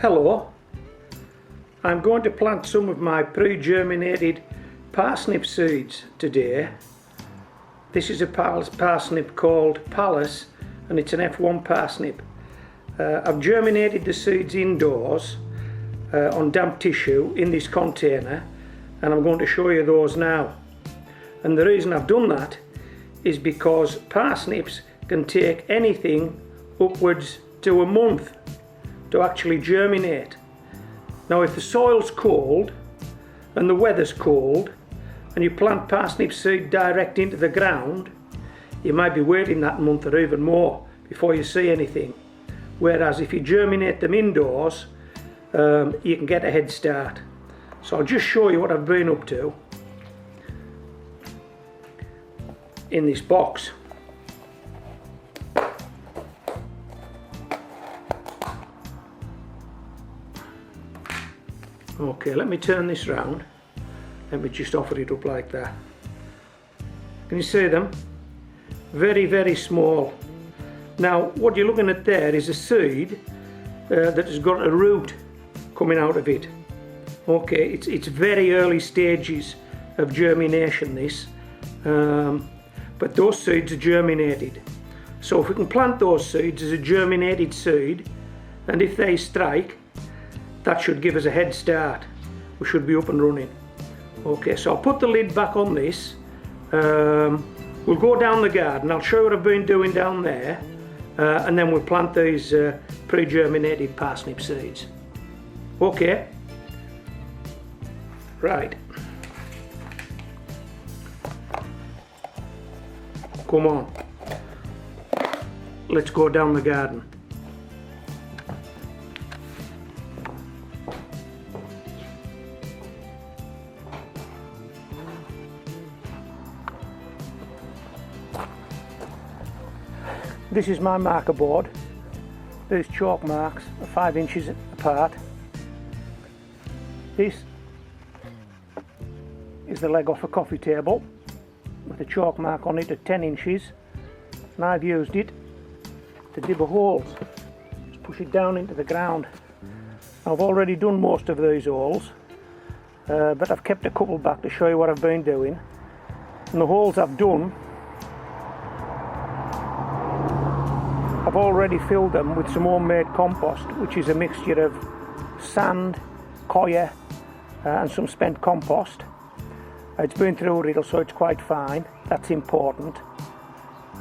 Hello, I'm going to plant some of my pre-germinated parsnip seeds today. This is a parsnip called Pallas and it's an F1 parsnip. I've germinated the seeds indoors on damp tissue in this container, and I'm going to show you those now. And the reason I've done that is because parsnips can take anything upwards to a month to actually germinate. Now if the soil's cold and the weather's cold and you plant parsnip seed direct into the ground, you might be waiting that month or even more before you see anything. Whereas if you germinate them indoors, you can get a head start. So I'll just show you what I've been up to in this box. Okay, let me turn this round. Let me just offer it up like that. Can you see them? Very, very small. Now, what you're looking at there is a seed that has got a root coming out of it. Okay, it's very early stages of germination, this. But those seeds are germinated. So if we can plant those seeds as a germinated seed, and if they strike, that should give us a head start. We should be up and running. Okay, so I'll put the lid back on this. We'll go down the garden. I'll show you what I've been doing down there, and then we'll plant these pre-germinated parsnip seeds. Okay. Right. Come on. Let's go down the garden. This is my marker board. These chalk marks are 5 inches apart. This is the leg off a coffee table with a chalk mark on it at 10 inches, and I've used it to dibber holes. Just push it down into the ground. I've already done most of these holes, but I've kept a couple back to show you what I've been doing. And the holes I've done, I've already filled them with some homemade compost, which is a mixture of sand, coir and some spent compost. It's been through a riddle, so it's quite fine. That's important.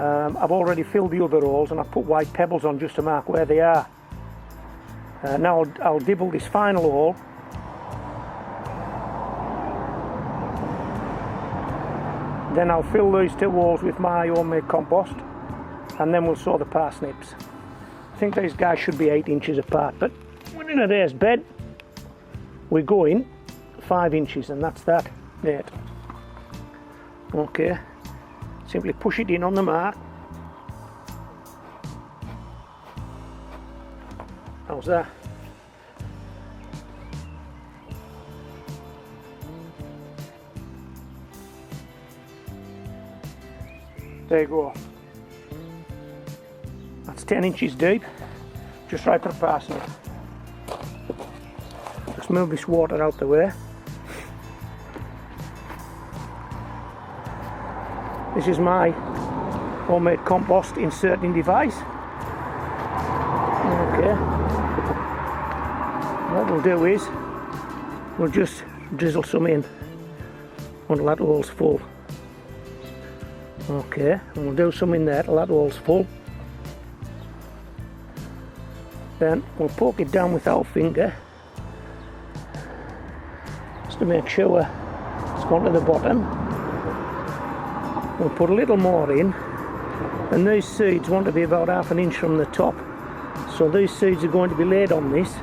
I've already filled the other holes and I've put white pebbles on just to mark where they are. Now I'll dibble this final hole. Then I'll fill these 2 holes with my homemade compost, and then we'll sow the parsnips. I think these guys should be 8 inches apart, but we're in a raised bed. We're going 5 inches, and that's that. Right. Okay, simply push it in on the mark. How's that? There you go. That's 10 inches deep, just right for a parsnip. Just move this water out the way. This is my homemade compost inserting device. Okay. What we'll do is we'll just drizzle some in until that hole's full. Okay, and we'll do some in there till that hole's full. Then we'll poke it down with our finger just to make sure it's gone to the bottom. We'll put a little more in, and these seeds want to be about 1/2 inch from the top, so these seeds are going to be laid on this,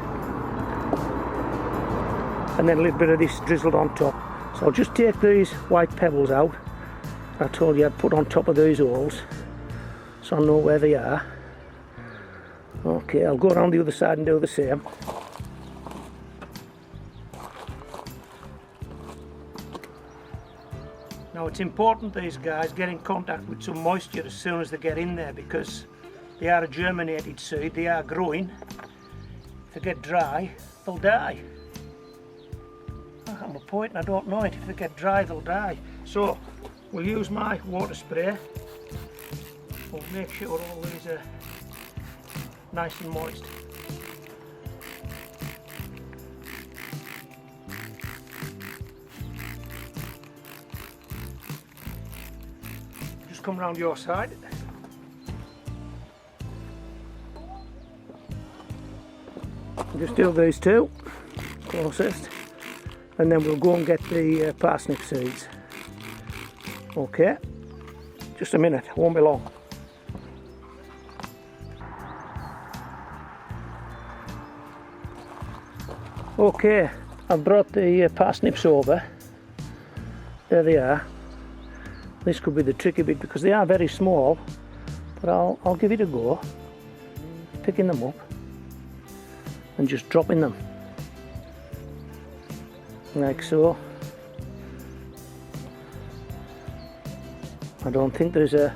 and then a little bit of this drizzled on top. So I'll just take these white pebbles out I told you I'd put on top of these holes so I know where they are. Okay, I'll go around the other side and do the same. Now it's important these guys get in contact with some moisture as soon as they get in there, because they are a germinated seed, they are growing. If they get dry, they'll die. I'm a poet and I don't know it. If they get dry, they'll die. So we'll use my water spray. We'll make sure all these are nice and moist. Just come round your side. Just do these two closest, and then we'll go and get the parsnip seeds. Okay, just a minute, won't be long. Okay, I've brought the parsnips over. There they are. This could be the tricky bit because they are very small, but I'll give it a go. Picking them up and just dropping them like so. I don't think there's a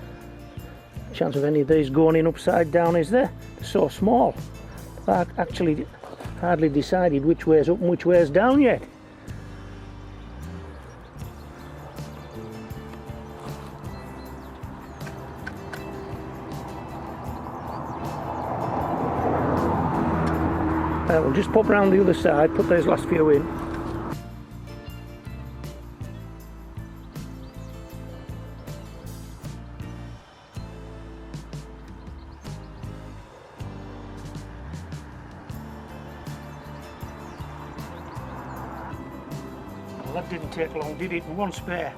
chance of any of these going in upside down, is there? They're so small. I've actually hardly decided which way is up and which way is down yet. We'll just pop round the other side, put those last few in. Well, that didn't take long, did it? And one spare.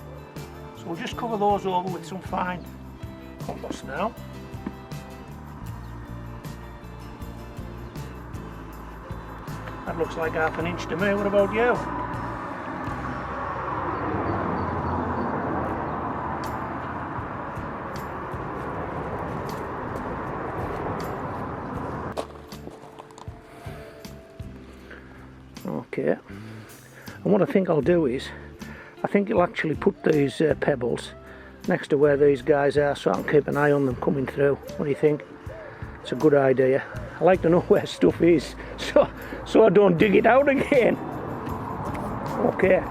So we'll just cover those over with some fine compost now. That looks like ½ an inch to me. What about you? Okay. And what I think I'll do is, I think I'll actually put these pebbles next to where these guys are so I can keep an eye on them coming through. What do you think? It's a good idea. I like to know where stuff is so I don't dig it out again. Okay.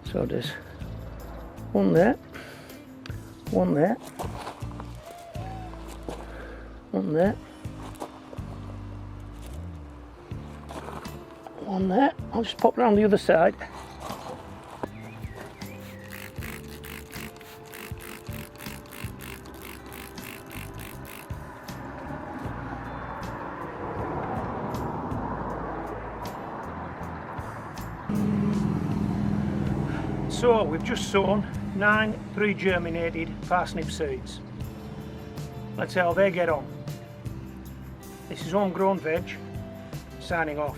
So there's one there, one there, one there, one there. I'll just pop round the other side. So we've just sown 9 pre-germinated parsnip seeds. Let's see how they get on. This is Homegrown Veg, signing off.